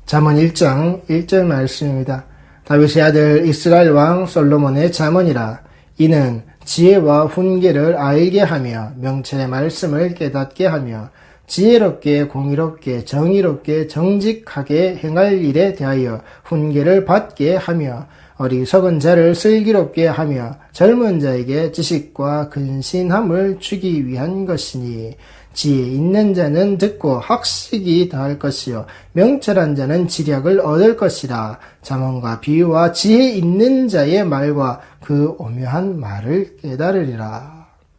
잠언 1장 1절 말씀입니다. 다윗의 아들 이스라엘 왕 솔로몬의 잠언이라. 이는 지혜와 훈계를 알게 하며 명철의 말씀을 깨닫게 하며 지혜롭게 공의롭게 정의롭게 정직하게 행할 일에 대하여 훈계를 받게 하며 어리석은 자를 슬기롭게 하며 젊은 자에게 지식과 근신함을 주기 위한 것이니 지혜 있는 자는 듣고 학식이 더할 것이요 명철한 자는 지략을 얻을 것이라. 잠언과 비유와 지혜 있는 자의 말과 그 오묘한 말을 깨달으리라.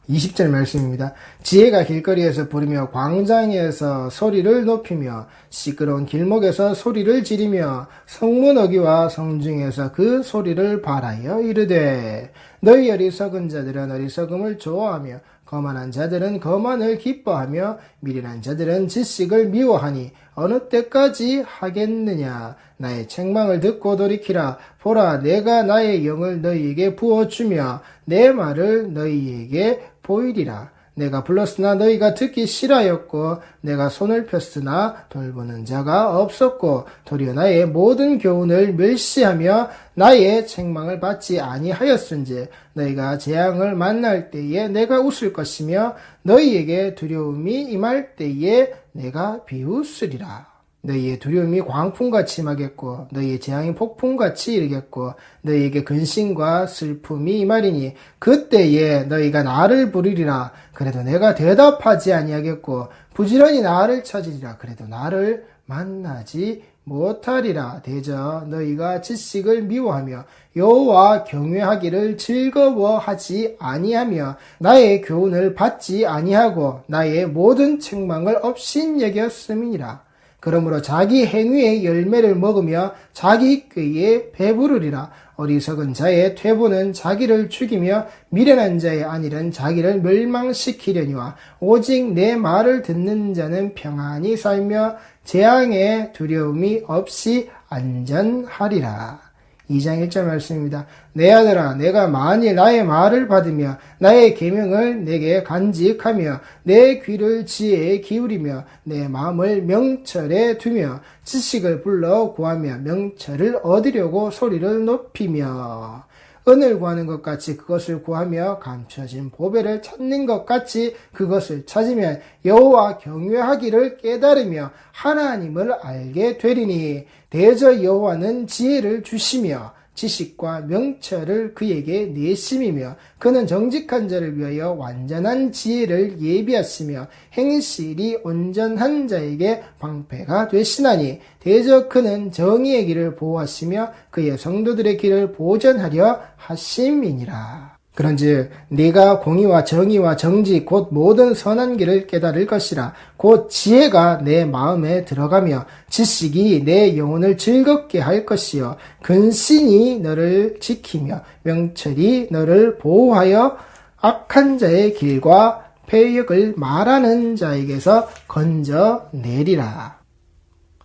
20절 말씀입니다. 지혜가 길거리에서 부르며 광장에서 소리를 높이며 시끄러운 길목에서 소리를 지르며 성문어귀와 성중에서 그 소리를 발하여 이르되 너희 어리석은 자들은 어리석음을 좋아하며 거만한 자들은 거만을 기뻐하며 미련한 자들은 지식을 미워하니 어느 때까지 하겠느냐. 나의 책망을 듣고 돌이키라. 보라, 내가 나의 영을 너희에게 부어주며 내 말을 너희에게 보이리라. 내가 불렀으나 너희가 듣기 싫어하였고 내가 손을 폈으나 돌보는 자가 없었고 도리어 나의 모든 교훈을 멸시하며 나의 책망을 받지 아니하였은지 너희가 재앙을 만날 때에 내가 웃을 것이며 너희에게 두려움이 임할 때에 내가 비웃으리라. 너희의 두려움이 광풍같이 임하겠고 너희의 재앙이 폭풍같이 이르겠고 너희에게 근심과 슬픔이 임하리니 그때에 너희가 나를 부르리라. 그래도 내가 대답하지 아니하겠고 부지런히 나를 찾으리라. 그래도 나를 만나지 못하리라. 대저 너희가 지식을 미워하며 여호와 경외하기를 즐거워하지 아니하며 나의 교훈을 받지 아니하고 나의 모든 책망을 업신여겼음이니라. 그러므로 자기 행위의 열매를 먹으며 자기 꾀에 배부르리라. 어리석은 자의 퇴보는 자기를 죽이며 미련한 자의 안일은 자기를 멸망시키려니와 오직 내 말을 듣는 자는 평안히 살며 재앙의 두려움이 없이 안전하리라. 2장 1절 말씀입니다. 내 아들아, 내가 만일 나의 말을 받으며 나의 계명을 내게 간직하며 내 귀를 지혜에 기울이며 내 마음을 명철에 두며 지식을 불러 구하며 명철을 얻으려고 소리를 높이며 은을 구하는 것 같이 그것을 구하며 감춰진 보배를 찾는 것 같이 그것을 찾으면 여호와 경외하기를 깨달으며 하나님을 알게 되리니 대저 여호와는 지혜를 주시며 지식과 명철을 그에게 내심이며 그는 정직한 자를 위하여 완전한 지혜를 예비하시며 행실이 온전한 자에게 방패가 되시나니 대저 그는 정의의 길을 보호하시며 그의 성도들의 길을 보전하려 하심이니라. 그런즉 네가 공의와 정의와 정직 곧 모든 선한 길을 깨달을 것이라. 곧 지혜가 내 마음에 들어가며 지식이 내 영혼을 즐겁게 할 것이요 근신이 너를 지키며 명철이 너를 보호하여 악한 자의 길과 패역을 말하는 자에게서 건져내리라.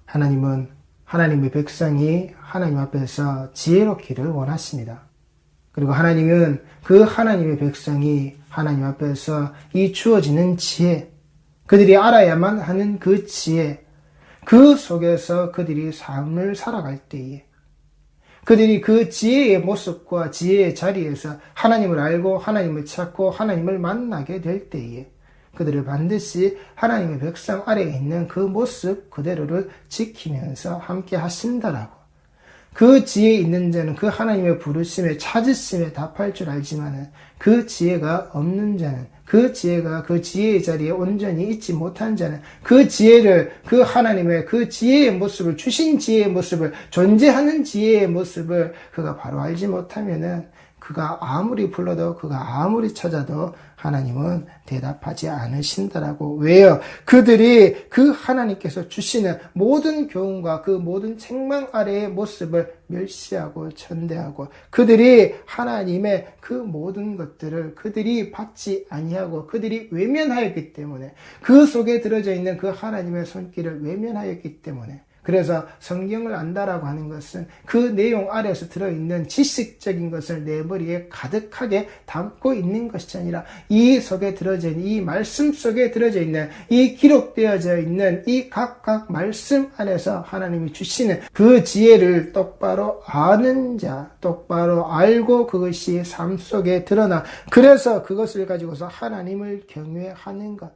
하나님은 하나님의 백성이 하나님 앞에서 지혜롭기를 원하십니다. 그리고 하나님은 그 하나님의 백성이 하나님 앞에서 이 주어지는 지혜, 그들이 알아야만 하는 그 지혜, 그 속에서 그들이 삶을 살아갈 때에 그들이 그 지혜의 모습과 지혜의 자리에서 하나님을 알고 하나님을 찾고 하나님을 만나게 될 때에 그들을 반드시 하나님의 백성 아래에 있는 그 모습 그대로를 지키면서 함께 하신다라고. 그 지혜 있는 자는 그 하나님의 부르심에 찾으심에 답할 줄 알지만은 그 지혜가 없는 자는 그 지혜가 그 지혜의 자리에 온전히 있지 못한 자는 그 지혜를 그 하나님의 그 지혜의 모습을 주신 지혜의 모습을 존재하는 지혜의 모습을 그가 바로 알지 못하면은 그가 아무리 불러도 그가 아무리 찾아도 하나님은 대답하지 않으신다라고. 왜요? 그들이 그 하나님께서 주시는 모든 교훈과 그 모든 책망 아래의 모습을 멸시하고 천대하고 그들이 하나님의 그 모든 것들을 그들이 받지 아니하고 그들이 외면하였기 때문에 그 속에 들어져 있는 그 하나님의 손길을 외면하였기 때문에 그래서 성경을 안다라고 하는 것은 그 내용 아래에서 들어있는 지식적인 것을 내 머리에 가득하게 담고 있는 것이 아니라 이 속에 들어져 있는, 이 말씀 속에 들어져 있는, 이 기록되어져 있는 이 각각 말씀 안에서 하나님이 주시는 그 지혜를 똑바로 아는 자, 똑바로 알고 그것이 삶 속에 드러나, 그래서 그것을 가지고서 하나님을 경외하는 것.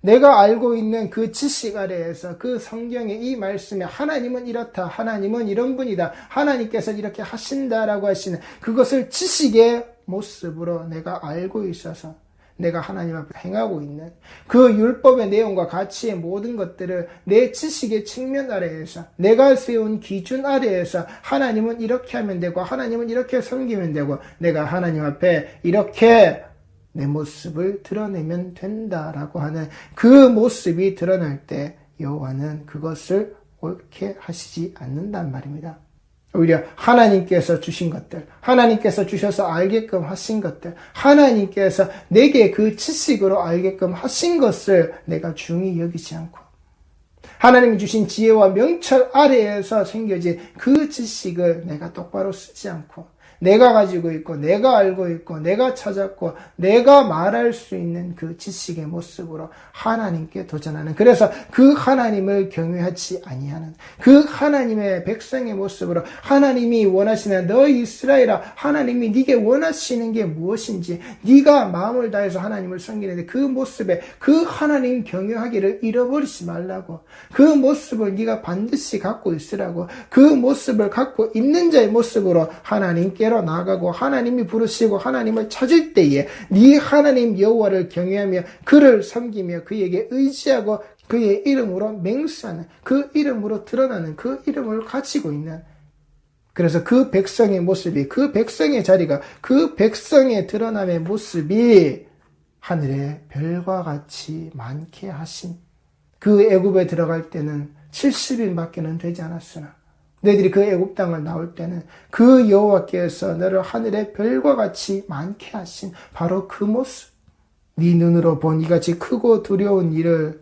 내가 알고 있는 그 지식 아래에서 그 성경의 이 말씀에 하나님은 이렇다, 하나님은 이런 분이다, 하나님께서 이렇게 하신다라고 하시는 그것을 지식의 모습으로 내가 알고 있어서 내가 하나님 앞에 행하고 있는 그 율법의 내용과 가치의 모든 것들을 내 지식의 측면 아래에서, 내가 세운 기준 아래에서 하나님은 이렇게 하면 되고 하나님은 이렇게 섬기면 되고 내가 하나님 앞에 이렇게 내 모습을 드러내면 된다라고 하는 그 모습이 드러날 때 여호와는 그것을 옳게 하시지 않는단 말입니다. 오히려 하나님께서 주신 것들, 하나님께서 주셔서 알게끔 하신 것들, 하나님께서 내게 그 지식으로 알게끔 하신 것을 내가 중히 여기지 않고 하나님이 주신 지혜와 명철 아래에서 생겨진 그 지식을 내가 똑바로 쓰지 않고 내가 가지고 있고 내가 알고 있고 내가 찾았고 내가 말할 수 있는 그 지식의 모습으로 하나님께 도전하는, 그래서 그 하나님을 경외하지 아니하는 그 하나님의 백성의 모습으로 하나님이 원하시는 너 이스라엘아, 하나님이 네게 원하시는 게 무엇인지 네가 마음을 다해서 하나님을 섬기는데 그 모습에 그 하나님 경외하기를 잃어버리지 말라고, 그 모습을 네가 반드시 갖고 있으라고, 그 모습을 갖고 있는 자의 모습으로 하나님께로 나아가고 하나님이 부르시고 하나님을 찾을 때에 네 하나님 여호와를 경외하며 그를 섬기며 그에게 의지하고 그의 이름으로 맹세하는, 그 이름으로 드러나는 그 이름을 가지고 있는, 그래서 그 백성의 모습이, 그 백성의 자리가, 그 백성의 드러남의 모습이 하늘의 별과 같이 많게 하신, 그 애굽에 들어갈 때는 70인밖에는 되지 않았으나 너희들이 그 애굽 땅을 나올 때는 그 여호와께서 너를 하늘의 별과 같이 많게 하신 바로 그 모습, 네 눈으로 본 이같이 크고 두려운 일을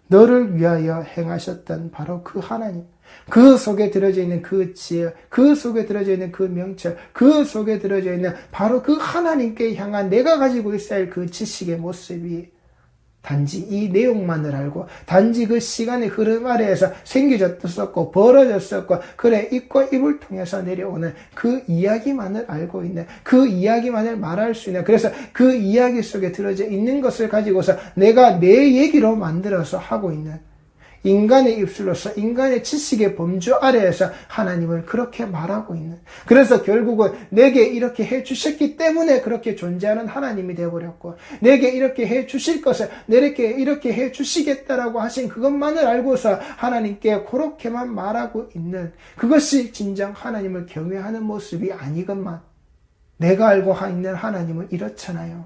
너를 위하여 행하셨던 바로 그 하나님, 그 속에 들어져 있는 그 지혜, 그 속에 들어져 있는 그 명철, 그 속에 들어져 있는 바로 그 하나님께 향한 내가 가지고 있어야 할 그 지식의 모습이 단지 이 내용만을 알고 단지 그 시간의 흐름 아래에서 생겨졌었고 벌어졌었고 그래 입과 입을 통해서 내려오는 그 이야기만을 알고 있는, 그 이야기만을 말할 수 있는, 그래서 그 이야기 속에 들어져 있는 것을 가지고서 내가 내 얘기로 만들어서 하고 있는 인간의 입술로서 인간의 지식의 범주 아래에서 하나님을 그렇게 말하고 있는, 그래서 결국은 내게 이렇게 해주셨기 때문에 그렇게 존재하는 하나님이 되어버렸고 내게 이렇게 해주실 것을 내게 이렇게 해주시겠다라고 하신 그것만을 알고서 하나님께 그렇게만 말하고 있는, 그것이 진정 하나님을 경외하는 모습이 아니건만 내가 알고 있는 하나님은 이렇잖아요.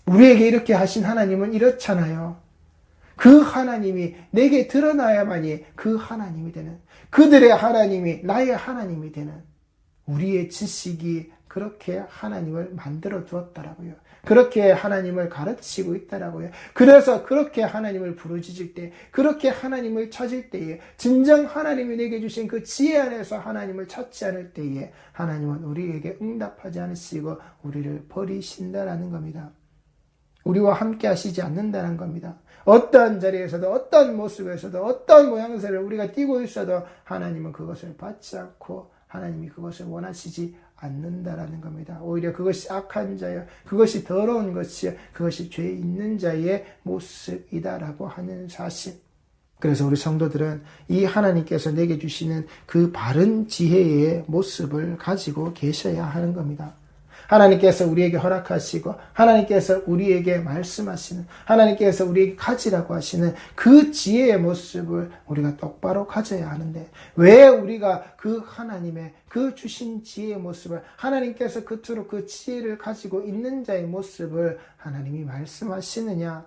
우리에게 이렇게 하신 하나님은 이렇잖아요. 그 하나님이 내게 드러나야만이 그 하나님이 되는, 그들의 하나님이 나의 하나님이 되는, 우리의 지식이 그렇게 하나님을 만들어 두었다라고요. 그렇게 하나님을 가르치고 있다라고요. 그래서 그렇게 하나님을 부르짖을 때, 그렇게 하나님을 찾을 때에, 진정 하나님이 내게 주신 그 지혜 안에서 하나님을 찾지 않을 때에 하나님은 우리에게 응답하지 않으시고 우리를 버리신다라는 겁니다. 우리와 함께 하시지 않는다는 겁니다. 어떠한 자리에서도 어떠한 모습에서도 어떠한 모양새를 우리가 띄고 있어도 하나님은 그것을 받지 않고 하나님이 그것을 원하시지 않는다라는 겁니다. 오히려 그것이 악한 자여, 그것이 더러운 것이여, 그것이 죄 있는 자의 모습이다라고 하는 사실. 그래서 우리 성도들은 이 하나님께서 내게 주시는 그 바른 지혜의 모습을 가지고 계셔야 하는 겁니다. 하나님께서 우리에게 허락하시고 하나님께서 우리에게 말씀하시는, 하나님께서 우리에게 가지라고 하시는 그 지혜의 모습을 우리가 똑바로 가져야 하는데, 왜 우리가 그 하나님의 그 주신 지혜의 모습을, 하나님께서 그토록 그 지혜를 가지고 있는 자의 모습을 하나님이 말씀하시느냐?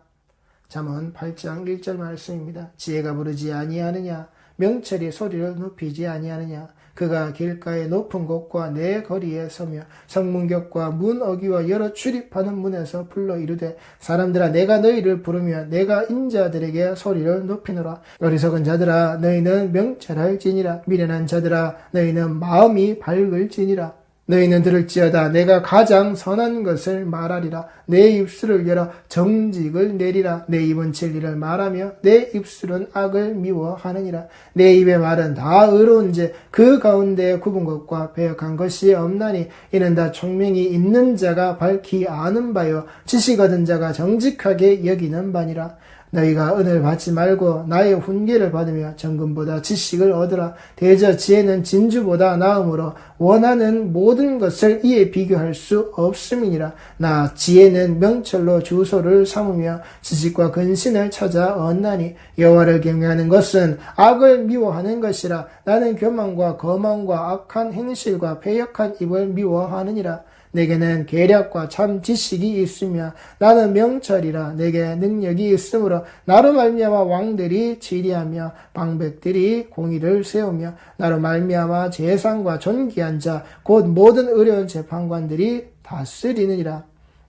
잠언 8장 1절 말씀입니다. 지혜가 부르지 아니하느냐? 명철이 소리를 높이지 아니하느냐. 그가 길가의 높은 곳과 내 거리에 서며 성문격과 문 어귀와 여러 출입하는 문에서 불러 이르되 사람들아 내가 너희를 부르며 내가 인자들에게 소리를 높이노라. 어리석은 자들아 너희는 명철할지니라. 미련한 자들아 너희는 마음이 밝을지니라. 너희는 들을지어다 내가 가장 선한 것을 말하리라. 내 입술을 열어 정직을 내리라. 내 입은 진리를 말하며 내 입술은 악을 미워하느니라. 내 입의 말은 다 의로운지 그 가운데 굽은 것과 배역한 것이 없나니 이는 다 총명이 있는 자가 밝히 아는 바요 지식 얻은 자가 정직하게 여기는 바니라. 너희가 은을 받지 말고 나의 훈계를 받으며 정금보다 지식을 얻으라. 대저 지혜는 진주보다 나음으로 원하는 모든 것을 이에 비교할 수 없음이니라. 나 지혜는 명철로 주소를 삼으며 지식과 근신을 찾아 얻나니 여호와를 경외하는 것은 악을 미워하는 것이라. 나는 교만과 거만과 악한 행실과 패역한 입을 미워하느니라. 내게는 계략과 참 지식이 있으며 나는 명철이라. 내게 능력이 있으므로 나로 말미암아 왕들이 지리하며 방백들이 공의를 세우며 나로 말미암아 재상과 존귀한 자 곧 모든 어려운 재판관들이 다스리느니라.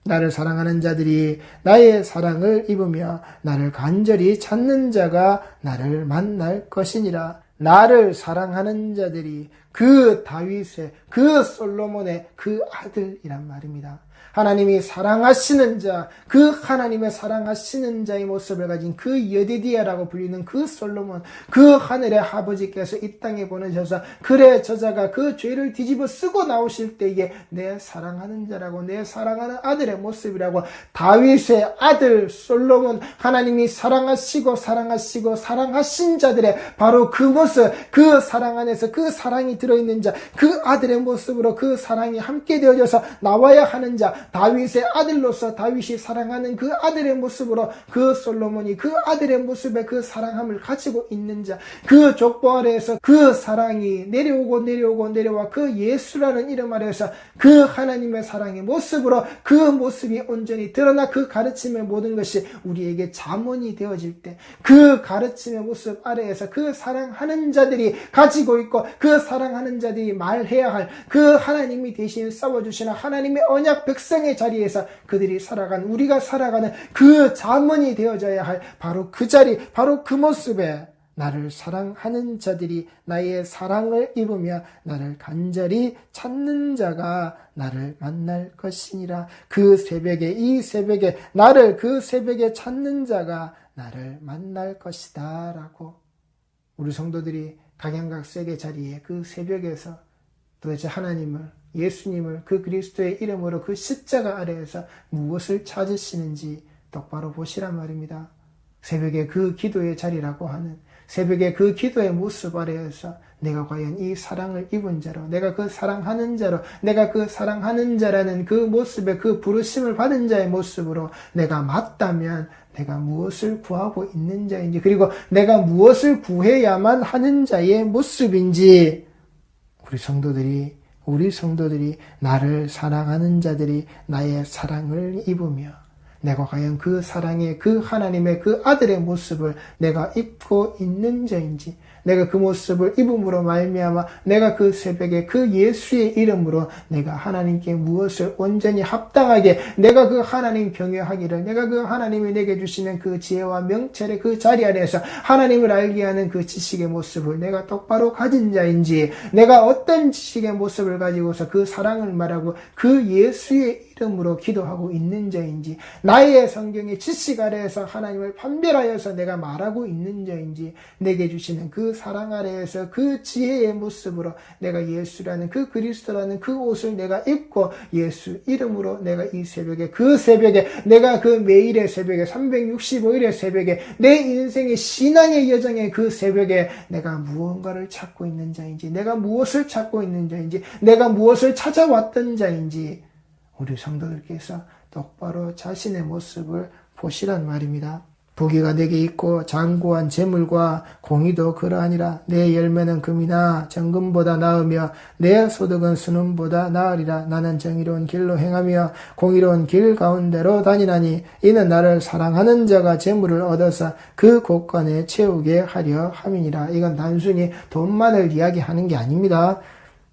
나를 사랑하는 자들이 나의 사랑을 입으며 나를 간절히 찾는 자가 나를 만날 것이니라. 나를 사랑하는 자들이 그 다윗의 그 솔로몬의 그 아들이란 말입니다. 하나님이 사랑하시는 자, 그 하나님의 사랑하시는 자의 모습을 가진 그 여디디아라고 불리는 그 솔로몬, 그 하늘의 아버지께서 이 땅에 보내셔서 그래 저자가 그 죄를 뒤집어 쓰고 나오실 때에 내 사랑하는 자라고 내 사랑하는 아들의 모습이라고 다윗의 아들 솔로몬 하나님이 사랑하시고 사랑하신 자들의 바로 그 모습, 그 사랑 안에서 그 사랑이 들어있는 자, 그 아들의 모습으로 그 사랑이 함께 되어져서 나와야 하는 자, 다윗의 아들로서 다윗이 사랑하는 그 아들의 모습으로 그 솔로몬이 그 아들의 모습에 그 사랑함을 가지고 있는 자, 그 족보 아래에서 그 사랑이 내려와 그 예수라는 이름 아래에서 그 하나님의 사랑의 모습으로 그 모습이 온전히 드러나 그 가르침의 모든 것이 우리에게 잠언이 되어질 때 그 가르침의 모습 아래에서 그 사랑하는 자들이 가지고 있고 그 사랑하는 자들이 말해야 할 그 하나님이 대신 싸워주시는 하나님의 언약 백성의 자리에서 그들이 살아가는 우리가 살아가는 그 잠언이 되어져야 할 바로 그 자리, 바로 그 모습에 나를 사랑하는 자들이 나의 사랑을 입으며 나를 간절히 찾는 자가 나를 만날 것이니라. 그 새벽에 이 새벽에 나를 그 새벽에 찾는 자가 나를 만날 것이다 라고 우리 성도들이 각양각색의 자리에 그 새벽에서 도대체 하나님을 예수님을 그 그리스도의 이름으로 그 십자가 아래에서 무엇을 찾으시는지 똑바로 보시란 말입니다. 새벽에 그 기도의 자리라고 하는 새벽에 그 기도의 모습 아래에서 내가 과연 이 사랑을 입은 자로 내가 그 사랑하는 자로 내가 그 사랑하는 자라는 그 모습에 그 부르심을 받은 자의 모습으로 내가 맞다면 내가 무엇을 구하고 있는 자인지 그리고 내가 무엇을 구해야만 하는 자의 모습인지 우리 성도들이 나를 사랑하는 자들이 나의 사랑을 입으며 내가 과연 그 사랑의 그 하나님의 그 아들의 모습을 내가 입고 있는 자인지 내가 그 모습을 입음으로 말미암아 내가 그 새벽에 그 예수의 이름으로 내가 하나님께 무엇을 온전히 합당하게 내가 그 하나님 경외하기를 내가 그 하나님이 내게 주시는 그 지혜와 명철의 그 자리 안에서 하나님을 알게 하는 그 지식의 모습을 내가 똑바로 가진 자인지 내가 어떤 지식의 모습을 가지고서 그 사랑을 말하고 그 예수의 이름으로 기도하고 있는 자인지 나의 성경의 지식 아래에서 하나님을 판별하여서 내가 말하고 있는 자인지 내게 주시는 그 사랑 아래에서 그 지혜의 모습으로 내가 예수라는 그 그리스도라는 그 옷을 내가 입고 예수 이름으로 내가 이 새벽에 그 새벽에 내가 그 매일의 새벽에 365일의 새벽에 내 인생의 신앙의 여정의 그 새벽에 내가 무언가를 찾고 있는 자인지 내가 무엇을 찾고 있는 자인지 내가 무엇을 찾아왔던 자인지 우리 성도들께서 똑바로 자신의 모습을 보시란 말입니다. 부귀가 내게 있고 장구한 재물과 공의도 그러하니라. 내 열매는 금이나 정금보다 나으며 내 소득은 순음보다 나으리라. 나는 정의로운 길로 행하며 공의로운 길 가운데로 다니나니 이는 나를 사랑하는 자가 재물을 얻어서 그 곳간에 채우게 하려 함이니라. 이건 단순히 돈만을 이야기하는 게 아닙니다.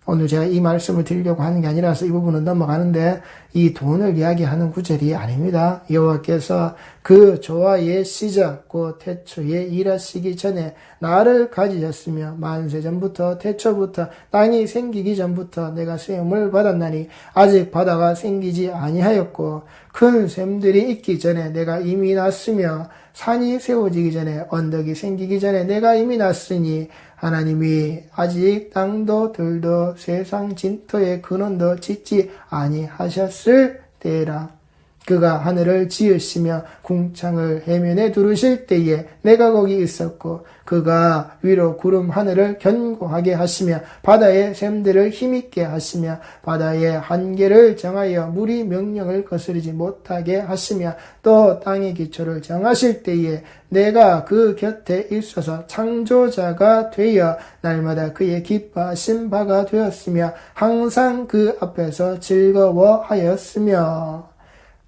오늘 제가 이 말씀을 드리려고 하는 게 아니라서 이 부분은 넘어가는데 이 돈을 이야기하는 구절이 아닙니다. 여호와께서 그 조화의 시작 곧 태초에 일하시기 전에 나를 가지셨으며 만세 전부터 태초부터 땅이 생기기 전부터 내가 세움을 받았나니 아직 바다가 생기지 아니하였고 큰 샘들이 있기 전에 내가 이미 났으며 산이 세워지기 전에 언덕이 생기기 전에 내가 이미 났으니 하나님이 아직 땅도 들도 세상 진토의 근원도 짓지 아니하셨을 때라. 그가 하늘을 지으시며 궁창을 해면에 두르실 때에 내가 거기 있었고 그가 위로 구름 하늘을 견고하게 하시며 바다의 샘들을 힘있게 하시며 바다의 한계를 정하여 물이 명령을 거스르지 못하게 하시며 또 땅의 기초를 정하실 때에 내가 그 곁에 있어서 창조자가 되어 날마다 그의 기뻐하신 바가 되었으며 항상 그 앞에서 즐거워하였으며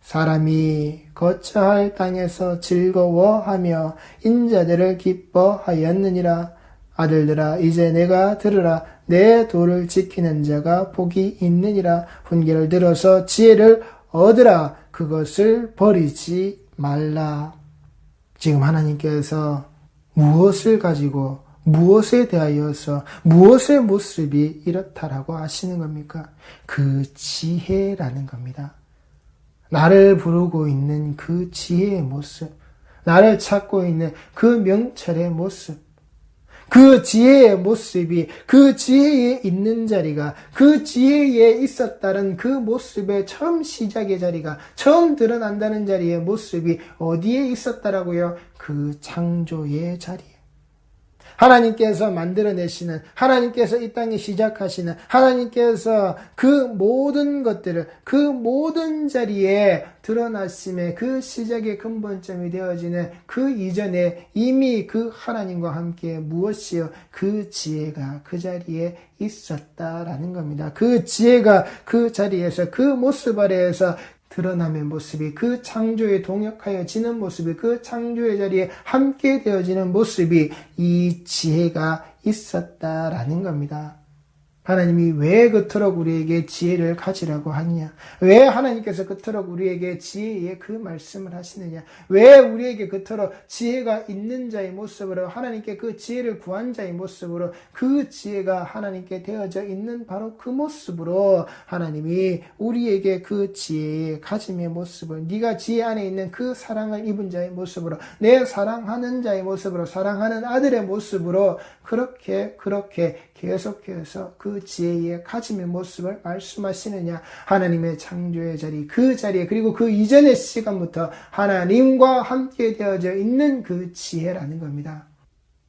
사람이 거처할 땅에서 즐거워하며 인자들을 기뻐하였느니라. 아들들아 이제 내가 들으라. 내 도를 지키는 자가 복이 있느니라. 훈계를 들어서 지혜를 얻으라. 그것을 버리지 말라. 지금 하나님께서 무엇을 가지고 무엇에 대하여서 무엇의 모습이 이렇다라고 하시는 겁니까? 그 지혜라는 겁니다. 나를 부르고 있는 그 지혜의 모습, 나를 찾고 있는 그 명철의 모습, 그 지혜의 모습이 그 지혜에 있는 자리가 그 지혜에 있었다는 그 모습의 처음 시작의 자리가 처음 드러난다는 자리의 모습이 어디에 있었다라고요? 그 창조의 자리에. 하나님께서 만들어내시는, 하나님께서 이 땅에 시작하시는, 하나님께서 그 모든 것들을, 그 모든 자리에 드러나심의 그 시작의 근본점이 되어지는 그 이전에 이미 그 하나님과 함께 무엇이요? 그 지혜가 그 자리에 있었다라는 겁니다. 그 지혜가 그 자리에서 그 모습 아래에서 드러남의 모습이 그 창조에 동역하여 지는 모습이 그 창조의 자리에 함께 되어지는 모습이 이 지혜가 있었다라는 겁니다. 하나님이 왜 그토록 우리에게 지혜를 가지라고 하느냐? 왜 하나님께서 그토록 우리에게 지혜의 그 말씀을 하시느냐? 왜 우리에게 그토록 지혜가 있는 자의 모습으로 하나님께 그 지혜를 구한 자의 모습으로 그 지혜가 하나님께 되어져 있는 바로 그 모습으로 하나님이 우리에게 그 지혜의 가짐의 모습을 네가 지혜 안에 있는 그 사랑을 입은 자의 모습으로 내 사랑하는 자의 모습으로 사랑하는 아들의 모습으로 그렇게 계속해서 그 지혜의 가짐의 모습을 말씀하시느냐. 하나님의 창조의 자리, 그 자리에 그리고 그 이전의 시간부터 하나님과 함께 되어져 있는 그 지혜라는 겁니다.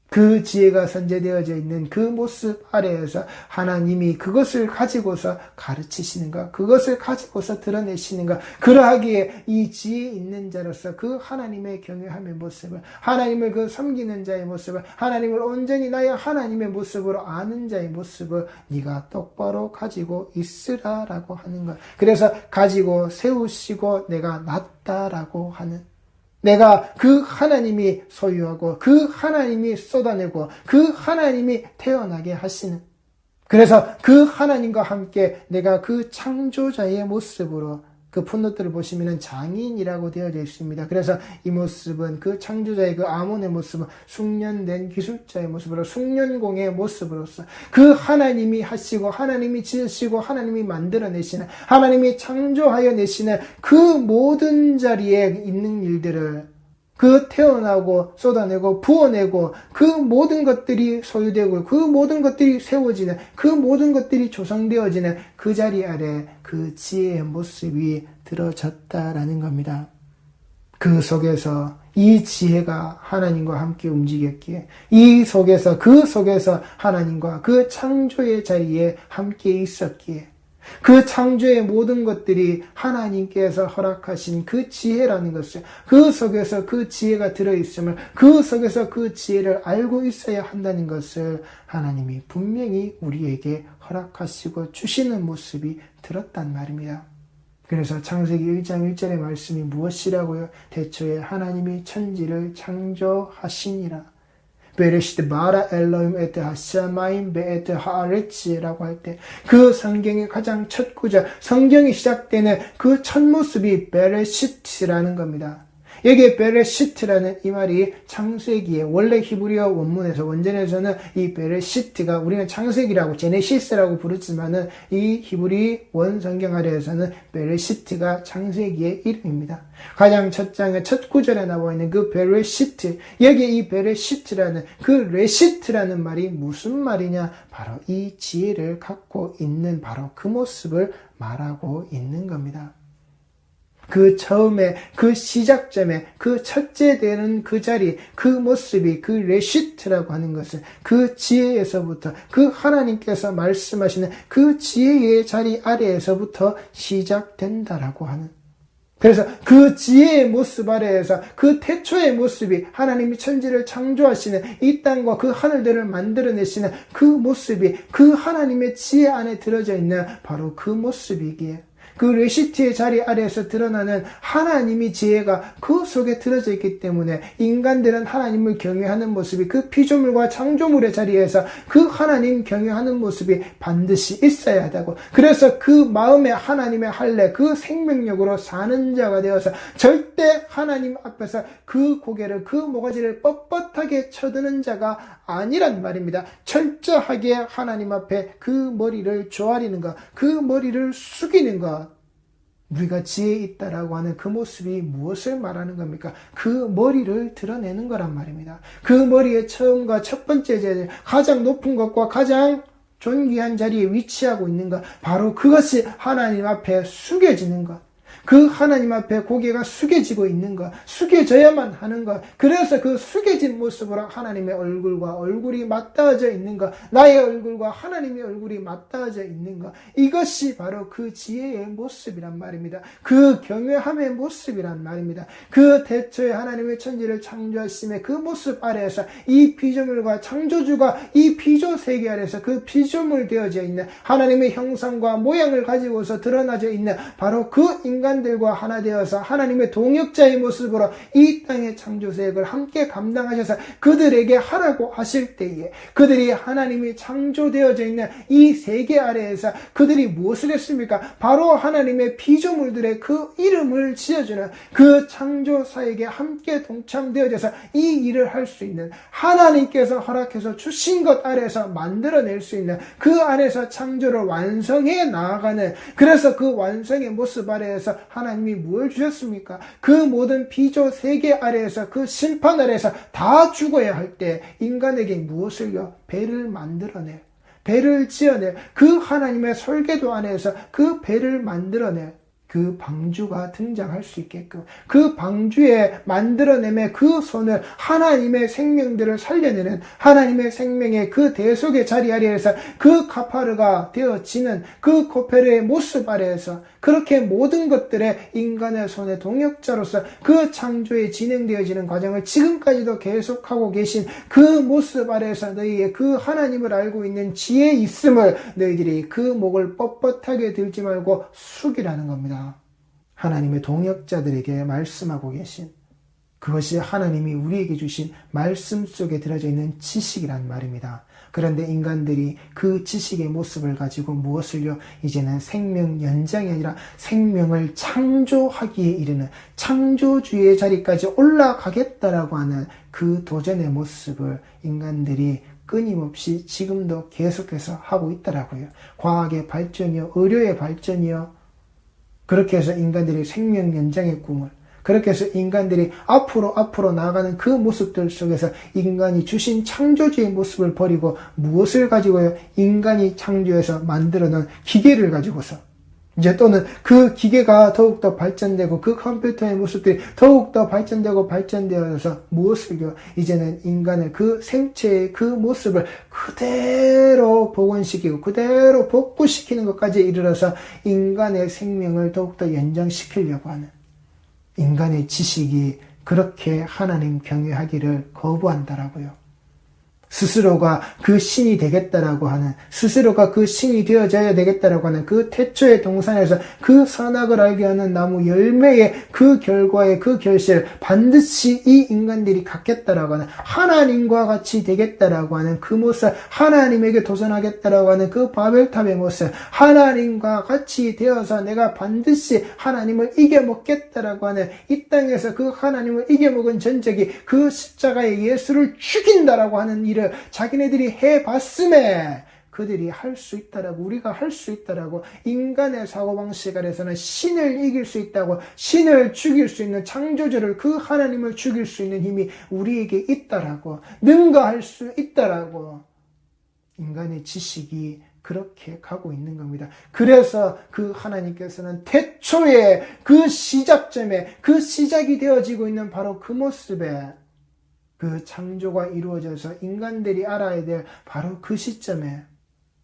그 지혜가 선재되어져 있는 그 모습 아래에서 하나님이 그것을 가지고서 가르치시는가, 그것을 가지고서 드러내시는가, 그러하기에 이 지혜 있는 자로서 그 하나님의 경외함의 모습을, 하나님을 그 섬기는 자의 모습을, 하나님을 온전히 나의 하나님의 모습으로 아는 자의 모습을 네가 똑바로 가지고 있으라라고 하는 것. 그래서 가지고 세우시고 내가 낫다라고 하는, 내가 그 하나님이 소유하고 그 하나님이 쏟아내고 그 하나님이 태어나게 하시는, 그래서 그 하나님과 함께 내가 그 창조자의 모습으로, 그 풋노트를 보시면 장인이라고 되어져 있습니다. 그래서 이 모습은 그 창조자의 그 아몬의 모습은 숙련된 기술자의 모습으로, 숙련공의 모습으로서 그 하나님이 하시고 하나님이 지으시고 하나님이 만들어내시는, 하나님이 창조하여 내시는 그 모든 자리에 있는 일들을, 그 태어나고 쏟아내고 부어내고 그 모든 것들이 소유되고 그 모든 것들이 세워지는, 그 모든 것들이 조성되어지는 그 자리 아래 그 지혜의 모습이 들어졌다라는 겁니다. 그 속에서 이 지혜가 하나님과 함께 움직였기에, 이 속에서 그 속에서 하나님과 그 창조의 자리에 함께 있었기에, 그 창조의 모든 것들이 하나님께서 허락하신 그 지혜라는 것을, 그 속에서 그 지혜가 들어있음을, 그 속에서 그 지혜를 알고 있어야 한다는 것을 하나님이 분명히 우리에게 허락하시고 주시는 모습이 들었단 말입니다. 그래서 창세기 1장 1절의 말씀이 무엇이라고요? 대초에 하나님이 천지를 창조하시니라. 베레시트 바라 엘로임 에트 하샤마임 베에트 하아레츠라고 할 때 그 성경의 가장 첫 구절, 성경이 시작되는 그 첫 모습이 베레시트라는 겁니다. 여기에 베레시트라는 이 말이 창세기에 원래 히브리어 원문에서 원전에서는 이 베레시트가 우리는 창세기라고 제네시스라고 부르지만은 이 히브리 원 성경 아래에서는 베레시트가 창세기의 이름입니다. 가장 첫 장의 첫 구절에 나와 있는 그 베레시트, 여기에 이 베레시트라는 그 레시트라는 말이 무슨 말이냐? 바로 이 지혜를 갖고 있는 바로 그 모습을 말하고 있는 겁니다. 그 처음에, 그 시작점에, 그 첫째 되는 그 자리, 그 모습이 그 레시트라고 하는 것은 그 지혜에서부터, 그 하나님께서 말씀하시는 그 지혜의 자리 아래에서부터 시작된다라고 하는. 그래서 그 지혜의 모습 아래에서 그 태초의 모습이 하나님이 천지를 창조하시는 이 땅과 그 하늘들을 만들어내시는 그 모습이 그 하나님의 지혜 안에 들어져 있는 바로 그 모습이기에 그 레시트의 자리 아래에서 드러나는 하나님의 지혜가 그 속에 들어져 있기 때문에 인간들은 하나님을 경외하는 모습이 그 피조물과 창조물의 자리에서 그 하나님 경외하는 모습이 반드시 있어야 하다고. 그래서 그 마음에 하나님의 할례, 그 생명력으로 사는 자가 되어서 절대 하나님 앞에서 그 고개를, 그 모가지를 뻣뻣하게 쳐드는 자가 아니란 말입니다. 철저하게 하나님 앞에 그 머리를 조아리는 것, 그 머리를 숙이는 것, 우리가 지혜 있다라고 하는 그 모습이 무엇을 말하는 겁니까? 그 머리를 드러내는 거란 말입니다. 그 머리의 처음과 첫 번째 자리, 가장 높은 것과 가장 존귀한 자리에 위치하고 있는 것, 바로 그것이 하나님 앞에 숙여지는 것. 그 하나님 앞에 고개가 숙여지고 있는 것, 숙여져야만 하는 것, 그래서 그 숙여진 모습으로 하나님의 얼굴과 얼굴이 맞닿아져 있는 것, 나의 얼굴과 하나님의 얼굴이 맞닿아져 있는 것, 이것이 바로 그 지혜의 모습이란 말입니다. 그 경외함의 모습이란 말입니다. 그 대초에 하나님의 천지를 창조하심의 그 모습 아래에서 이 피조물과 창조주가 이 피조 세계 아래에서 그 피조물 되어져 있는 하나님의 형상과 모양을 가지고서 드러나져 있는 바로 그 인간들과 하나 되어서 하나님의 동역자의 모습으로 이 땅의 창조세획을 함께 감당하셔서 그들에게 하라고 하실 때에 그들이 하나님이 창조되어져 있는 이 세계 아래에서 그들이 무엇을 했습니까? 바로 하나님의 피조물들의 그 이름을 지어주는 그 창조사에게 함께 동참되어져서 이 일을 할 수 있는 하나님께서 허락해서 주신 것 아래에서 만들어낼 수 있는 그 안에서 창조를 완성해 나아가는, 그래서 그 완성의 모습 아래에서 하나님이 무엇을 주셨습니까? 그 모든 피조 세계 아래에서 그 심판 아래에서 다 죽어야 할 때 인간에게 무엇을요? 배를 만들어내, 배를 지어내, 그 하나님의 설계도 안에서 그 배를 만들어내 그 방주가 등장할 수 있게끔 그 방주에 만들어내매 그 손을 하나님의 생명들을 살려내는 하나님의 생명의 그 대속의 자리 아래에서 그 카파르가 되어지는 그 코페르의 모습 아래에서 그렇게 모든 것들의 인간의 손의 동역자로서 그 창조에 진행되어지는 과정을 지금까지도 계속하고 계신 그 모습 아래에서 너희의 그 하나님을 알고 있는 지혜 있음을 너희들이 그 목을 뻣뻣하게 들지 말고 숙이라는 겁니다. 하나님의 동역자들에게 말씀하고 계신 그것이 하나님이 우리에게 주신 말씀 속에 들어져 있는 지식이란 말입니다. 그런데 인간들이 그 지식의 모습을 가지고 무엇을요? 이제는 생명 연장이 아니라 생명을 창조하기에 이르는 창조주의 자리까지 올라가겠다라고 하는 그 도전의 모습을 인간들이 끊임없이 지금도 계속해서 하고 있더라고요. 과학의 발전이요, 의료의 발전이요, 그렇게 해서 인간들이 생명 연장의 꿈을, 그렇게 해서 인간들이 앞으로 나아가는 그 모습들 속에서 인간이 주신 창조주의 모습을 버리고 무엇을 가지고요? 인간이 창조해서 만들어 놓은 기계를 가지고서 이제 또는 그 기계가 더욱더 발전되고 그 컴퓨터의 모습들이 더욱더 발전되고 발전되어서 무엇을요? 이제는 인간의 그 생체의 그 모습을 그대로 복원시키고 그대로 복구시키는 것까지 이르러서 인간의 생명을 더욱더 연장시키려고 하는 인간의 지식이 그렇게 하나님 경외하기를 거부한다라고요. 스스로가 그 신이 되겠다라고 하는, 스스로가 그 신이 되어져야 되겠다라고 하는 그 태초의 동산에서 그 선악을 알게 하는 나무 열매의 그 결과의 그 결실, 반드시 이 인간들이 갖겠다라고 하는, 하나님과 같이 되겠다라고 하는 그 모습, 하나님에게 도전하겠다라고 하는 그 바벨탑의 모습, 하나님과 같이 되어서 내가 반드시 하나님을 이겨먹겠다라고 하는 이 땅에서 그 하나님을 이겨먹은 전적이 그 십자가의 예수를 죽인다라고 하는 일을 자기네들이 해봤음에 그들이 할 수 있다라고, 우리가 할 수 있다라고, 인간의 사고방식 아래서는 신을 이길 수 있다고, 신을 죽일 수 있는 창조주를, 그 하나님을 죽일 수 있는 힘이 우리에게 있다라고, 능가할 수 있다라고, 인간의 지식이 그렇게 가고 있는 겁니다. 그래서 그 하나님께서는 태초에 그 시작점에, 그 시작이 되어지고 있는 바로 그 모습에 그 창조가 이루어져서 인간들이 알아야 될 바로 그 시점에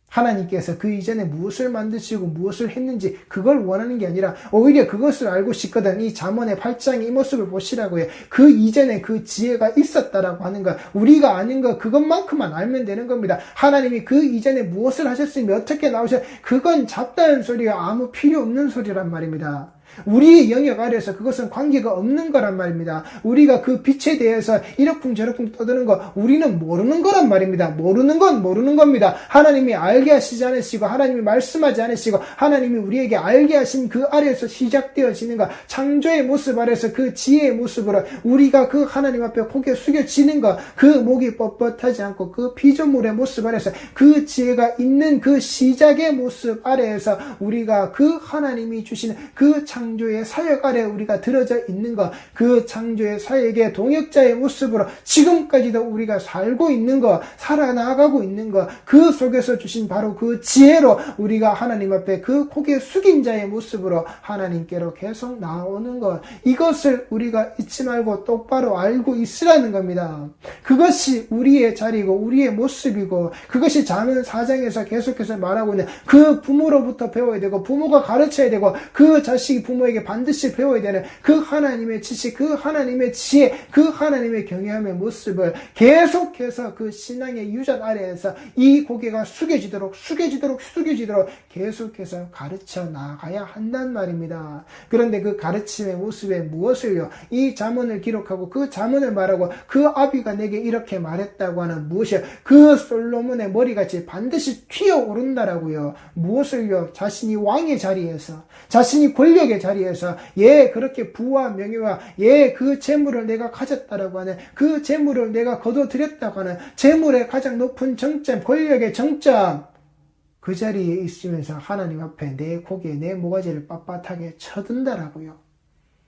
하나님께서 그 이전에 무엇을 만드시고 무엇을 했는지 그걸 원하는 게 아니라 오히려 그것을 알고 싶거든. 이 잠언의 8장의 이 모습을 보시라고요. 그 이전에 그 지혜가 있었다라고 하는 것, 우리가 아는 것 그것만큼만 알면 되는 겁니다. 하나님이 그 이전에 무엇을 하셨으면 어떻게 나오셨, 그건 잡다한 소리가 아무 필요 없는 소리란 말입니다. 우리의 영역 아래에서 그것은 관계가 없는 거란 말입니다. 우리가 그 빛에 대해서 이러쿵저러쿵 떠드는 거 우리는 모르는 거란 말입니다. 모르는 건 모르는 겁니다. 하나님이 알게 하시지 않으시고 하나님이 말씀하지 않으시고 하나님이 우리에게 알게 하신 그 아래에서 시작되어지는 것, 창조의 모습 아래에서 그 지혜의 모습으로 우리가 그 하나님 앞에 고개 숙여지는 것, 그 목이 뻣뻣하지 않고 그 피조물의 모습 아래에서 그 지혜가 있는 그 시작의 모습 아래에서 우리가 그 하나님이 주시는 그 창조의 사역 아래 우리가 들어져 있는 것, 그 창조의 사역의 동역자의 모습으로 지금까지도 우리가 살고 있는 것, 살아나가고 있는 것, 그 속에서 주신 바로 그 지혜로 우리가 하나님 앞에 그 고개 숙인 자의 모습으로 하나님께로 계속 나오는 것, 이것을 우리가 잊지 말고 똑바로 알고 있으라는 겁니다. 그것이 우리의 자리고 우리의 모습이고, 그것이 잠언 4장에서 계속해서 말하고 있는 그 부모로부터 배워야 되고 부모가 가르쳐야 되고 그 자식이 부모에게 반드시 배워야 되는 그 하나님의 지식, 그 하나님의 지혜, 그 하나님의 경외함의 모습을 계속해서 그 신앙의 유전 아래에서 이 고개가 숙여지도록 계속해서 가르쳐 나가야 한단 말입니다. 그런데 그 가르침의 모습에 무엇을요? 이 잠언을 기록하고 그 잠언을 말하고 그 아비가 내게 이렇게 말했다고 하는 무엇이요? 그 솔로몬의 머리같이 반드시 튀어오른다라고요. 무엇을요? 자신이 왕의 자리에서, 자신이 권력의 자리에서 그렇게 부와 명예와 그 재물을 내가 가졌다라고 하는, 그 재물을 내가 거둬들였다고 하는 재물의 가장 높은 정점, 권력의 정점, 그 자리에 있으면서 하나님 앞에 내 고개, 내 모가지를 빳빳하게 쳐든다라고요.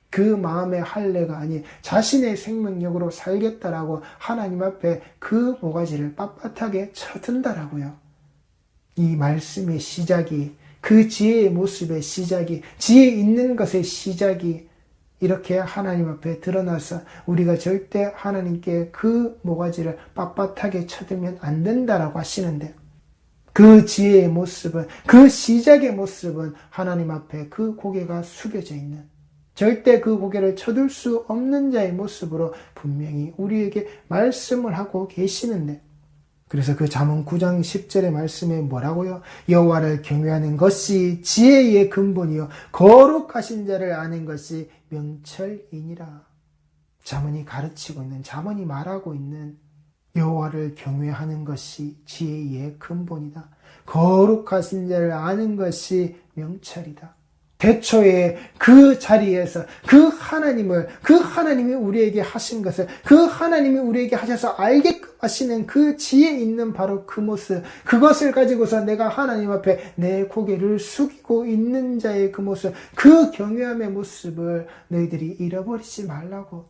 그 마음의 할례가 아닌 자신의 생명력으로 살겠다라고 하나님 앞에 그 모가지를 빳빳하게 쳐든다라고요. 이 말씀의 시작이, 그 지혜의 모습의 시작이, 지혜 있는 것의 시작이 이렇게 하나님 앞에 드러나서 우리가 절대 하나님께 그 모가지를 빳빳하게 쳐들면 안 된다라고 하시는데, 그 지혜의 모습은, 그 시작의 모습은 하나님 앞에 그 고개가 숙여져 있는, 절대 그 고개를 쳐들 수 없는 자의 모습으로 분명히 우리에게 말씀을 하고 계시는데, 그래서 그 잠언 9장 10절의 말씀에 뭐라고요? 여호와를 경외하는 것이 지혜의 근본이요 거룩하신 자를 아는 것이 명철이니라. 잠언이 가르치고 있는, 잠언이 말하고 있는 여호와를 경외하는 것이 지혜의 근본이다. 거룩하신 자를 아는 것이 명철이다. 태초에 그 자리에서 그 하나님이 우리에게 하신 것을, 그 하나님이 우리에게 하셔서 알게끔 하시는 그 지혜 있는 바로 그 모습, 그것을 가지고서 내가 하나님 앞에 내 고개를 숙이고 있는 자의 그 모습, 그 경외함의 모습을 너희들이 잃어버리지 말라고.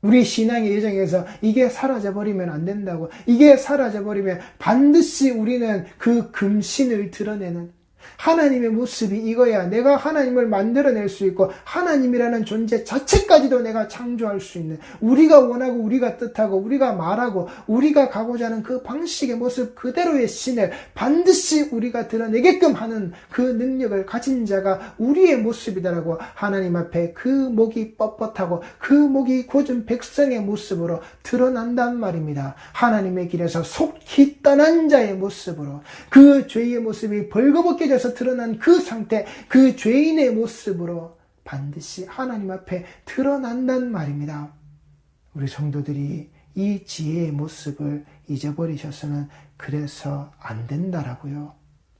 우리 신앙의 여정에서 이게 사라져버리면 안 된다고. 이게 사라져버리면 반드시 우리는 그 금신을 드러내는, 하나님의 모습이 이거야. 내가 하나님을 만들어낼 수 있고 하나님이라는 존재 자체까지도 내가 창조할 수 있는, 우리가 원하고 우리가 뜻하고 우리가 말하고 우리가 가고자 하는 그 방식의 모습 그대로의 신을 반드시 우리가 드러내게끔 하는 그 능력을 가진 자가 우리의 모습이다라고 하나님 앞에 그 목이 뻣뻣하고 그 목이 곧은 백성의 모습으로 드러난단 말입니다. 하나님의 길에서 속히 떠난 자의 모습으로, 그 죄의 모습이 벌거벗겨져서 드러난 그 상태, 그 죄인의 모습으로 반드시 하나님 앞에 드러난단 말입니다. 우리 성도들이 이 지혜의 모습을 잊어버리셔서는 그래서 안 된다라고요.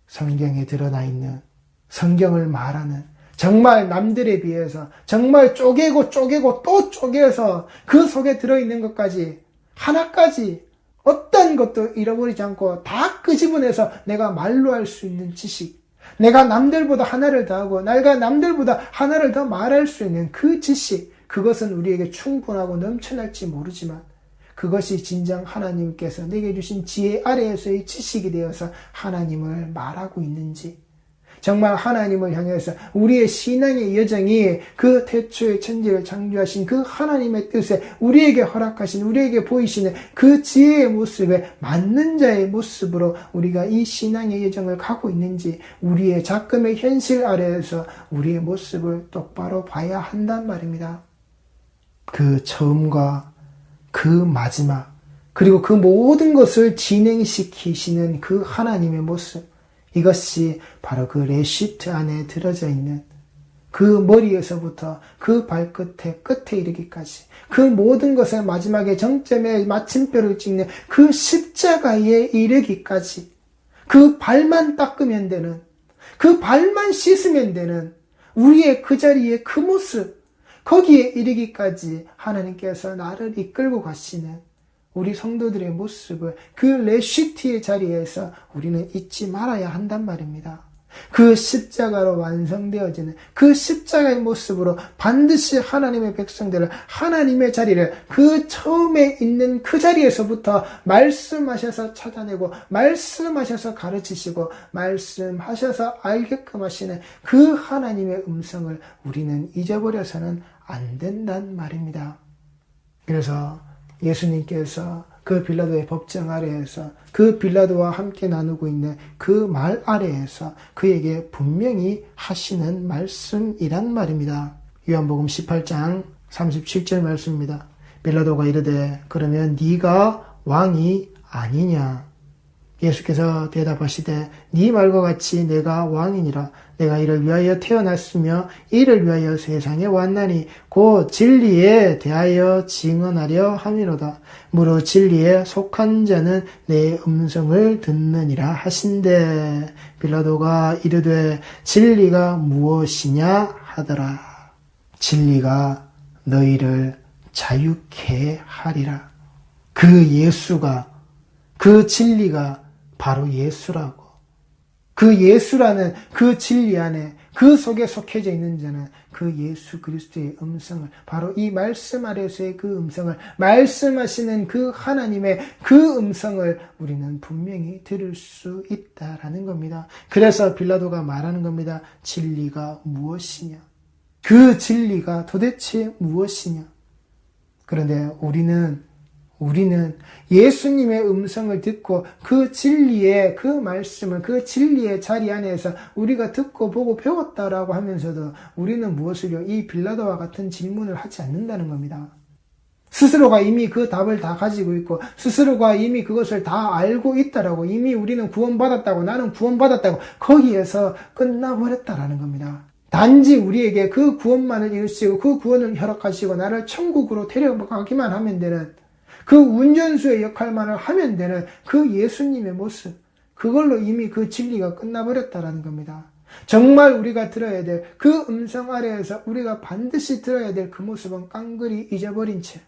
성경에 드러나 있는, 성경을 말하는, 정말 남들에 비해서 정말 쪼개고 또 쪼개서 그 속에 들어있는 것까지 하나까지 어떤 것도 잃어버리지 않고 다 끄집어내서 내가 말로 할 수 있는 지식, 내가 남들보다 하나를 더 하고 내가 남들보다 하나를 더 말할 수 있는 그 지식, 그것은 우리에게 충분하고 넘쳐날지 모르지만 그것이 진정 하나님께서 내게 주신 지혜 아래에서의 지식이 되어서 하나님을 말하고 있는지, 정말 하나님을 향해서 우리의 신앙의 여정이 그 태초의 천지를 창조하신 그 하나님의 뜻에 우리에게 허락하신, 우리에게 보이시는 그 지혜의 모습에 맞는 자의 모습으로 우리가 이 신앙의 여정을 가고 있는지, 우리의 작금의 현실 아래에서 우리의 모습을 똑바로 봐야 한단 말입니다. 그 처음과 그 마지막, 그리고 그 모든 것을 진행시키시는 그 하나님의 모습, 이것이 바로 그 레시트 안에 들어져 있는 그 머리에서부터 그 발끝에 끝에 이르기까지 그 모든 것을 마지막에 정점에 마침표를 찍는 그 십자가에 이르기까지, 그 발만 닦으면 되는, 그 발만 씻으면 되는 우리의 그 자리에 그 모습, 거기에 이르기까지 하나님께서 나를 이끌고 가시는 우리 성도들의 모습을 그 레시트의 자리에서 우리는 잊지 말아야 한단 말입니다. 그 십자가로 완성되어지는 그 십자가의 모습으로 반드시 하나님의 백성들을, 하나님의 자리를 그 처음에 있는 그 자리에서부터 말씀하셔서 찾아내고 말씀하셔서 가르치시고 말씀하셔서 알게끔 하시는 그 하나님의 음성을 우리는 잊어버려서는 안 된단 말입니다. 그래서 예수님께서 그 빌라도의 법정 아래에서 그 빌라도와 함께 나누고 있는 그 말 아래에서 그에게 분명히 하시는 말씀이란 말입니다. 요한복음 18장 37절 말씀입니다. 빌라도가 이르되 그러면 네가 왕이 아니냐? 예수께서 대답하시되 네 말과 같이 내가 왕이니라. 내가 이를 위하여 태어났으며 이를 위하여 세상에 왔나니 곧 진리에 대하여 증언하려 함이로다. 무릇 진리에 속한 자는 내 음성을 듣느니라 하신대. 빌라도가 이르되 진리가 무엇이냐 하더라. 진리가 너희를 자유케 하리라. 그 예수가, 그 진리가 바로 예수라고. 그 예수라는 그 진리 안에, 그 속에 속해져 있는 자는 그 예수 그리스도의 음성을, 바로 이 말씀 아래서의 그 음성을, 말씀하시는 그 하나님의 그 음성을 우리는 분명히 들을 수 있다라는 겁니다. 그래서 빌라도가 말하는 겁니다. 진리가 무엇이냐? 그 진리가 도대체 무엇이냐? 그런데 우리는 예수님의 음성을 듣고 그 진리의 그 말씀을, 그 진리의 자리 안에서 우리가 듣고 보고 배웠다라고 하면서도 우리는 무엇을요? 이 빌라도와 같은 질문을 하지 않는다는 겁니다. 스스로가 이미 그 답을 다 가지고 있고 스스로가 이미 그것을 다 알고 있다라고, 이미 우리는 구원받았다고, 나는 구원받았다고 거기에서 끝나버렸다라는 겁니다. 단지 우리에게 그 구원만을 이루시고 그 구원을 허락하시고 나를 천국으로 데려가기만 하면 되는, 그 운전수의 역할만을 하면 되는 그 예수님의 모습, 그걸로 이미 그 진리가 끝나버렸다라는 겁니다. 정말 우리가 들어야 될 그 음성 아래에서 우리가 반드시 들어야 될 그 모습은 깡그리 잊어버린 채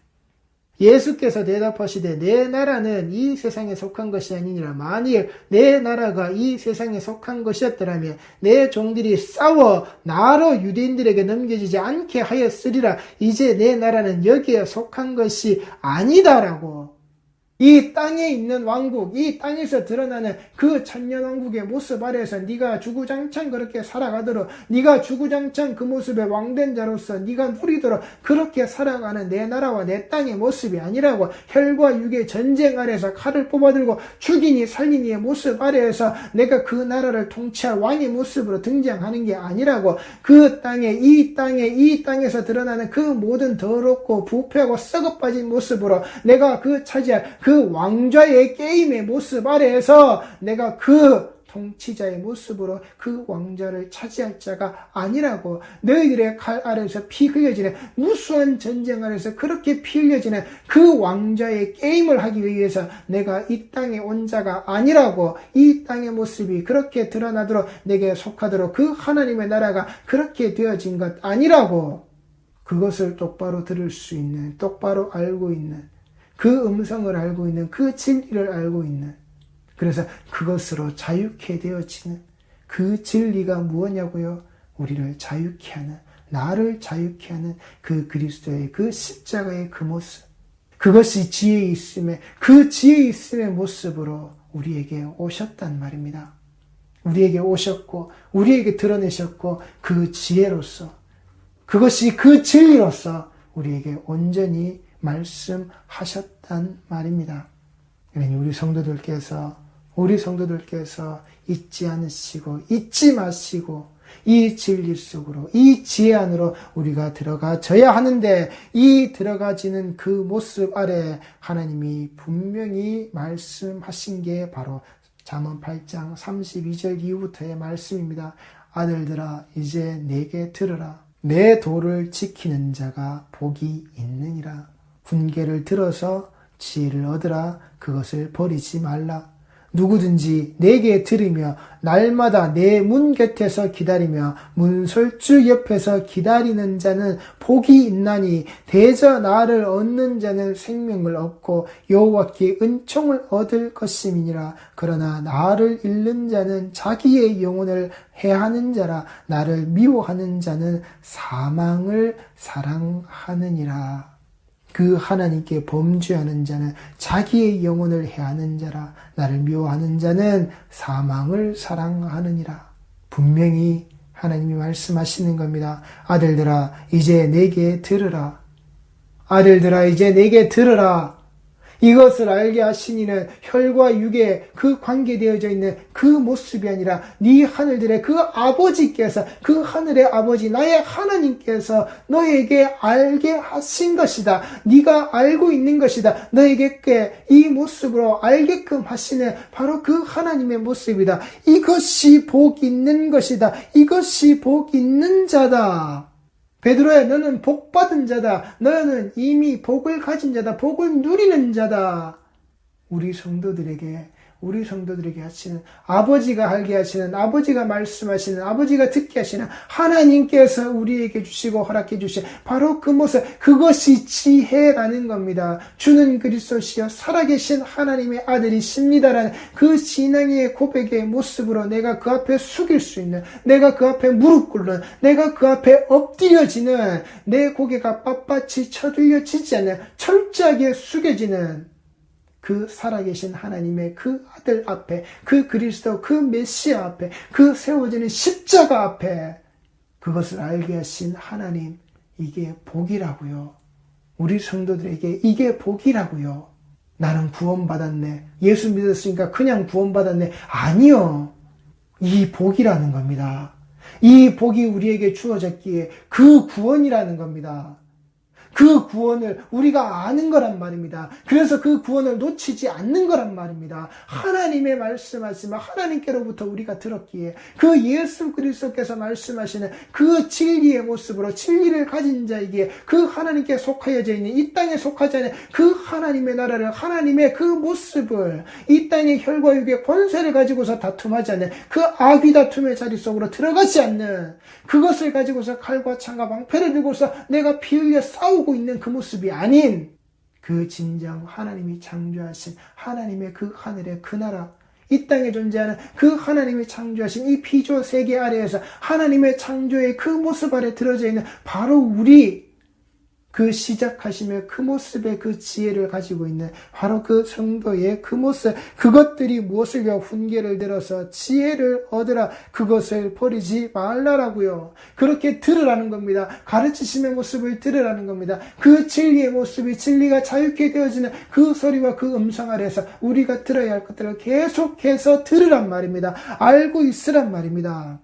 예수께서 대답하시되 내 나라는 이 세상에 속한 것이 아니니라. 만일 내 나라가 이 세상에 속한 것이었더라면 내 종들이 싸워 나로 유대인들에게 넘겨지지 않게 하였으리라. 이제 내 나라는 여기에 속한 것이 아니다라고. 이 땅에 있는 왕국, 이 땅에서 드러나는 그 천년왕국의 모습 아래에서 네가 주구장창 그렇게 살아가도록, 네가 주구장창 그 모습의 왕된 자로서 네가 누리도록 그렇게 살아가는 내 나라와 내 땅의 모습이 아니라고. 혈과 육의 전쟁 아래에서 칼을 뽑아들고 죽이니 살리니의 모습 아래에서 내가 그 나라를 통치할 왕의 모습으로 등장하는 게 아니라고. 그 땅에 이 땅에서 드러나는 그 모든 더럽고 부패하고 썩어빠진 모습으로 내가 그 차지할 그 왕좌의 게임의 모습 아래에서 내가 그 통치자의 모습으로 그 왕좌를 차지할 자가 아니라고. 너희들의 칼 아래에서 피 흘려지는 무수한 전쟁 아래에서 그렇게 피 흘려지는 그 왕좌의 게임을 하기 위해서 내가 이 땅에 온 자가 아니라고. 이 땅의 모습이 그렇게 드러나도록 내게 속하도록 그 하나님의 나라가 그렇게 되어진 것 아니라고. 그것을 똑바로 들을 수 있는, 똑바로 알고 있는, 그 음성을 알고 있는, 그 진리를 알고 있는, 그래서 그것으로 자유케 되어지는 그 진리가 무엇냐고요? 우리를 자유케 하는, 나를 자유케 하는 그 그리스도의 그 십자가의 그 모습, 그것이 지혜 있음의, 그 지혜 있음의 모습으로 우리에게 오셨단 말입니다. 우리에게 오셨고 우리에게 드러내셨고 그 지혜로서, 그것이 그 진리로서 우리에게 온전히 말씀하셨단 말입니다. 우리 성도들께서 잊지 않으시고 잊지 마시고 이 진리 속으로, 이 지혜 안으로 우리가 들어가져야 하는데, 이 들어가지는 그 모습 아래 하나님이 분명히 말씀하신 게 바로 잠언 8장 32절 이후부터의 말씀입니다. 아들들아 이제 내게 들으라. 내 도를 지키는 자가 복이 있느니라. 훈계를 들어서 지혜를 얻으라. 그것을 버리지 말라. 누구든지 내게 들으며 날마다 내 문 곁에서 기다리며 문설주 옆에서 기다리는 자는 복이 있나니 대저 나를 얻는 자는 생명을 얻고 여호와께 은총을 얻을 것임이니라. 그러나 나를 잃는 자는 자기의 영혼을 해하는 자라. 나를 미워하는 자는 사망을 사랑하느니라. 그 하나님께 범죄하는 자는 자기의 영혼을 해하는 자라. 나를 미워하는 자는 사망을 사랑하느니라. 분명히 하나님이 말씀하시는 겁니다. 아들들아 이제 내게 들으라. 아들들아 이제 내게 들으라. 이것을 알게 하신 이는 혈과 육에 그 관계되어져 있는 그 모습이 아니라 네 하늘들의 그 아버지께서, 그 하늘의 아버지 나의 하나님께서 너에게 알게 하신 것이다. 네가 알고 있는 것이다. 너에게 이 모습으로 알게끔 하시는 바로 그 하나님의 모습이다. 이것이 복 있는 것이다. 이것이 복 있는 자다. 베드로야 너는 복 받은 자다. 너는 이미 복을 가진 자다. 복을 누리는 자다. 우리 성도들에게 하시는, 아버지가 알게 하시는, 아버지가 말씀하시는, 아버지가 듣게 하시는 하나님께서 우리에게 주시고 허락해 주신 바로 그 모습, 그것이 지혜라는 겁니다. 주는 그리스도시여 살아계신 하나님의 아들이십니다라는 그 신앙의 고백의 모습으로 내가 그 앞에 숙일 수 있는, 내가 그 앞에 무릎 꿇는, 내가 그 앞에 엎드려지는, 내 고개가 빳빳이 쳐들려지지 않는, 철저하게 숙여지는 그 살아계신 하나님의 그 아들 앞에, 그 그리스도, 그 메시아 앞에, 그 세워지는 십자가 앞에 그것을 알게 하신 하나님, 이게 복이라고요. 우리 성도들에게 이게 복이라고요. 나는 구원받았네. 예수 믿었으니까 그냥 구원받았네. 아니요. 이 복이라는 겁니다. 이 복이 우리에게 주어졌기에 그 구원이라는 겁니다. 그 구원을 우리가 아는 거란 말입니다. 그래서 그 구원을 놓치지 않는 거란 말입니다. 하나님의 말씀하시면 하나님께로부터 우리가 들었기에 그 예수 그리스도께서 말씀하시는 그 진리의 모습으로 진리를 가진 자이기에 그 하나님께 속하여져 있는, 이 땅에 속하지 않은 그 하나님의 나라를, 하나님의 그 모습을, 이 땅의 혈과 육의 권세를 가지고서 다툼하지 않는 그 악의 다툼의 자리 속으로 들어가지 않는, 그것을 가지고서 칼과 창과 방패를 들고서 내가 피 흘려 싸우고 있는 그 모습이 아닌, 그 진정 하나님이 창조하신 하나님의 그 하늘의 그 나라, 이 땅에 존재하는 그 하나님이 창조하신 이 피조 세계 아래에서 하나님의 창조의 그 모습 아래 들어져 있는 바로 우리, 그 시작하시며 그 모습의 그 지혜를 가지고 있는 바로 그 성도의 그 모습, 그것들이 무엇을요? 훈계를 들어서 지혜를 얻으라. 그것을 버리지 말라라고요. 그렇게 들으라는 겁니다. 가르치심의 모습을 들으라는 겁니다. 그 진리의 모습이 진리가 자유케 되어지는 그 소리와 그 음성 아래에서 우리가 들어야 할 것들을 계속해서 들으란 말입니다. 알고 있으란 말입니다.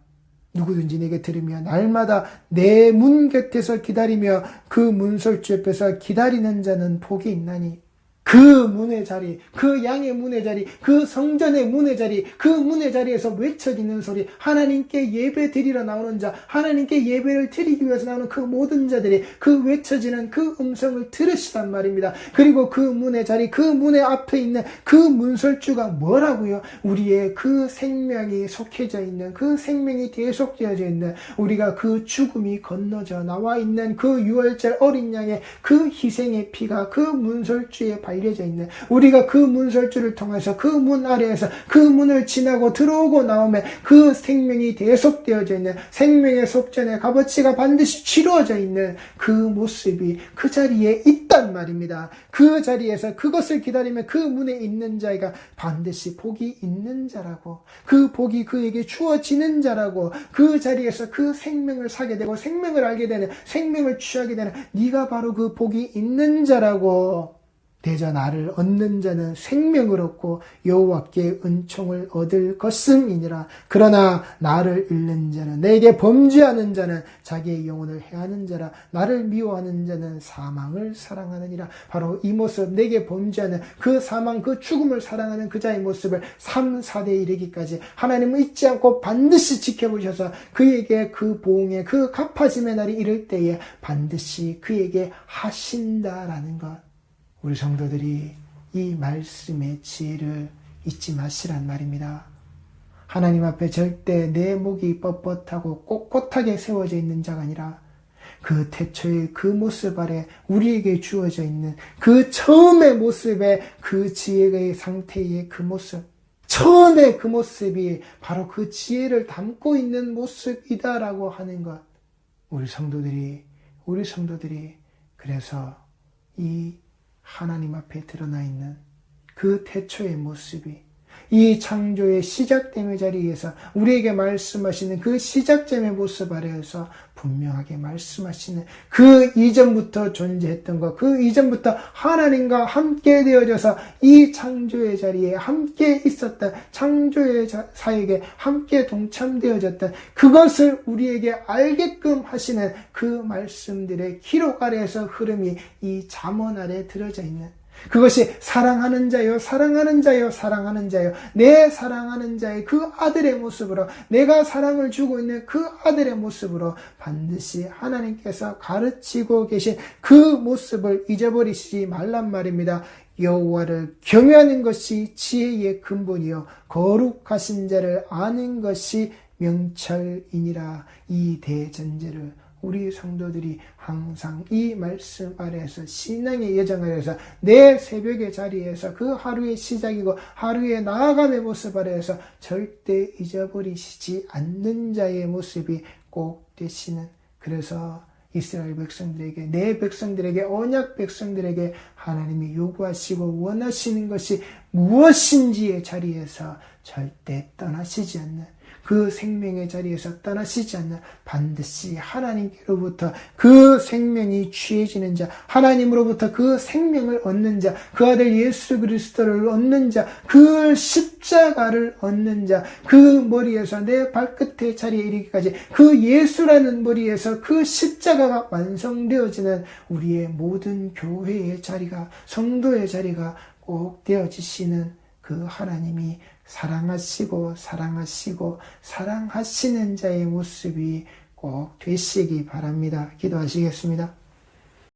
누구든지 내게 들으며 날마다 내 문 곁에서 기다리며 그 문설주 옆에서 기다리는 자는 복이 있나니, 그 문의 자리, 그 양의 문의 자리, 그 성전의 문의 자리, 그 문의 자리에서 외쳐지는 소리, 하나님께 예배 드리러 나오는 자, 하나님께 예배를 드리기 위해서 나오는 그 모든 자들이 그 외쳐지는 그 음성을 들으시란 말입니다. 그리고 그 문의 자리, 그 문의 앞에 있는 그 문설주가 뭐라고요? 우리의 그 생명이 속해져 있는, 그 생명이 계속되어져 있는, 우리가 그 죽음이 건너져 나와 있는 그 유월절 어린 양의 그 희생의 피가 그 문설주에 발려져 있는, 우리가 그 문설주를 통해서 그 문 아래에서 그 문을 지나고 들어오고 나오면 그 생명이 계속되어져 있는, 생명의 속전의 값어치가 반드시 치루어져 있는 그 모습이 그 자리에 있단 말입니다. 그 자리에서 그것을 기다리면 그 문에 있는 자가 반드시 복이 있는 자라고, 그 복이 그에게 주어지는 자라고, 그 자리에서 그 생명을 사게 되고 생명을 알게 되는, 생명을 취하게 되는 네가 바로 그 복이 있는 자라고. 대저 나를 얻는 자는 생명을 얻고 여호와께 은총을 얻을 것임이니라. 그러나 나를 잃는 자는, 내게 범죄하는 자는 자기의 영혼을 해하는 자라. 나를 미워하는 자는 사망을 사랑하느니라. 바로 이 모습, 내게 범죄하는 그 사망, 그 죽음을 사랑하는 그 자의 모습을 3, 4대에 이르기까지 하나님은 잊지 않고 반드시 지켜보셔서 그에게 그 보응의 그 갚아짐의 날이 이를 때에 반드시 그에게 하신다라는 것. 우리 성도들이 이 말씀의 지혜를 잊지 마시란 말입니다. 하나님 앞에 절대 내 목이 뻣뻣하고 꼿꼿하게 세워져 있는 자가 아니라 그 태초의 그 모습 아래 우리에게 주어져 있는 그 처음의 모습의 그 지혜의 상태의 그 모습, 처음의 그 모습이 바로 그 지혜를 담고 있는 모습이다라고 하는 것. 우리 성도들이 그래서 이 하나님 앞에 드러나 있는 그 태초의 모습이 이 창조의 시작됨의 자리에서 우리에게 말씀하시는 그 시작점의 모습 아래에서 분명하게 말씀하시는, 그 이전부터 존재했던 것, 그 이전부터 하나님과 함께 되어져서 이 창조의 자리에 함께 있었던, 창조의 사역에 함께 동참되어졌던 그것을 우리에게 알게끔 하시는 그 말씀들의 기록 아래에서 흐름이 이 잠언 아래에 들어져 있는, 그것이 사랑하는 자요, 사랑하는 자요, 사랑하는 자요, 내 사랑하는 자의 그 아들의 모습으로, 내가 사랑을 주고 있는 그 아들의 모습으로 반드시 하나님께서 가르치고 계신 그 모습을 잊어버리시지 말란 말입니다. 여호와를 경외하는 것이 지혜의 근본이요 거룩하신 자를 아는 것이 명철이니라. 이 대전제를 우리 성도들이 항상 이 말씀 아래에서, 신앙의 여정 아래에서, 내 새벽의 자리에서, 그 하루의 시작이고 하루의 나아감의 모습 아래에서 절대 잊어버리시지 않는 자의 모습이 꼭 되시는, 그래서 이스라엘 백성들에게, 내 백성들에게, 언약 백성들에게 하나님이 요구하시고 원하시는 것이 무엇인지의 자리에서 절대 떠나시지 않는, 그 생명의 자리에서 떠나시지 않는, 반드시 하나님께로부터 그 생명이 취해지는 자, 하나님으로부터 그 생명을 얻는 자, 그 아들 예수 그리스도를 얻는 자, 그 십자가를 얻는 자, 그 머리에서 내 발끝의 자리에 이르기까지 그 예수라는 머리에서 그 십자가가 완성되어지는 우리의 모든 교회의 자리가, 성도의 자리가 꼭 되어지시는 그 하나님이 사랑하시고 사랑하시는 자의 모습이 꼭 되시기 바랍니다. 기도하시겠습니다.